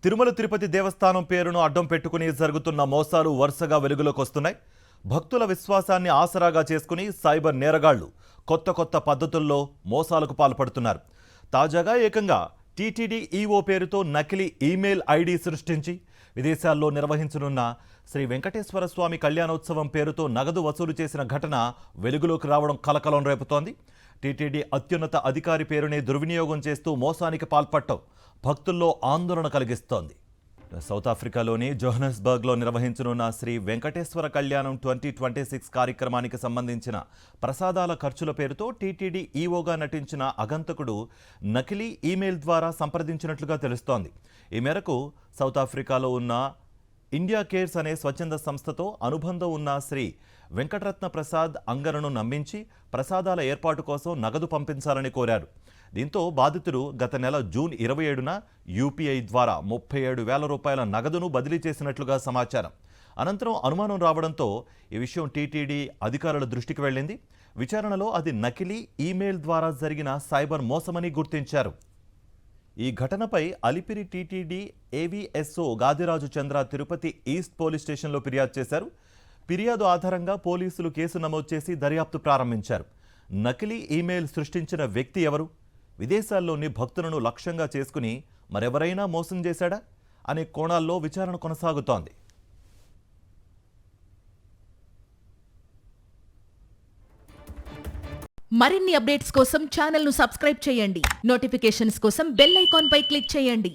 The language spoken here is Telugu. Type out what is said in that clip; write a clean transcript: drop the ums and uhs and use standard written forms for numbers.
తిరుమల తిరుపతి దేవస్థానం పేరును అడ్డం పెట్టుకుని జరుగుతున్న మోసాలు వరుసగా వెలుగులోకి వస్తున్నాయి. భక్తుల విశ్వాసాన్ని ఆసరాగా చేసుకుని సైబర్ నేరగాళ్లు కొత్త పద్ధతుల్లో మోసాలకు పాల్పడుతున్నారు. తాజాగా ఏకంగా టీటీడీ ఈవో పేరుతో నకిలీ ఈమెయిల్ ఐడి సృష్టించి విదేశాల్లో నిర్వహించనున్న శ్రీ వెంకటేశ్వర స్వామి కళ్యాణోత్సవం పేరుతో నగదు వసూలు చేసిన ఘటన వెలుగులోకి రావడం కలకలం రేపుతోంది. టీటీడీ అత్యున్నత అధికారి పేరునే దుర్వినియోగం చేస్తూ మోసానికి పాల్పడటం భక్తుల్లో ఆందోళన కలిగిస్తోంది. సౌత్ ఆఫ్రికాలోని జోహన్నెస్బర్గ్లో నిర్వహించనున్న శ్రీ వెంకటేశ్వర కళ్యాణం 2026 కార్యక్రమానికి సంబంధించిన ప్రసాదాల ఖర్చుల పేరుతో టీటీడీ ఈవోగా నటించిన అగంతకుడు నకిలీ ఈమెయిల్ ద్వారా సంప్రదించినట్లుగా తెలుస్తోంది. ఈ మేరకు సౌత్ ఆఫ్రికాలో ఉన్న ఇండియా కేర్స్ అనే స్వచ్ఛంద సంస్థతో అనుబంధం ఉన్న శ్రీ వెంకటరత్న ప్రసాద్ అంగరను నమ్మించి ప్రసాదాల ఏర్పాటు కోసం నగదు పంపించాలని కోరారు. దీంతో బాధితుడు గత నెల జూన్ 27న యూపీఐ ద్వారా 37,000 రూపాయల నగదును బదిలీ చేసినట్లుగా సమాచారం. అనంతరం అనుమానం రావడంతో ఈ విషయం టీటీడీ అధికారుల దృష్టికి వెళ్ళింది. విచారణలో అది నకిలీ ఈమెయిల్ ద్వారా జరిగిన సైబర్ మోసమని గుర్తించారు. ఈ ఘటనపై అలిపిరి టీటీడీ ఏవీఎస్ఓ గాదిరాజు చంద్ర తిరుపతి ఈస్ట్ పోలీస్ స్టేషన్లో ఫిర్యాదు చేశారు. ఫిర్యాదు ఆధారంగా పోలీసులు కేసు నమోదు చేసి దర్యాప్తు ప్రారంభించారు. నకిలీ ఈమెయిల్ సృష్టించిన వ్యక్తి ఎవరు? విదేశాల్లోని భక్తులను లక్ష్యంగా చేసుకుని మరెవరైనా మోసం చేశాడా అనే కోణాల్లో విచారణ కొనసాగుతోంది. మరిన్ని అప్డేట్స్ కోసం ఛానల్ను సబ్స్క్రైబ్ చేయండి. నోటిఫికేషన్స్ కోసం బెల్ ఐకాన్ పై క్లిక్ చేయండి.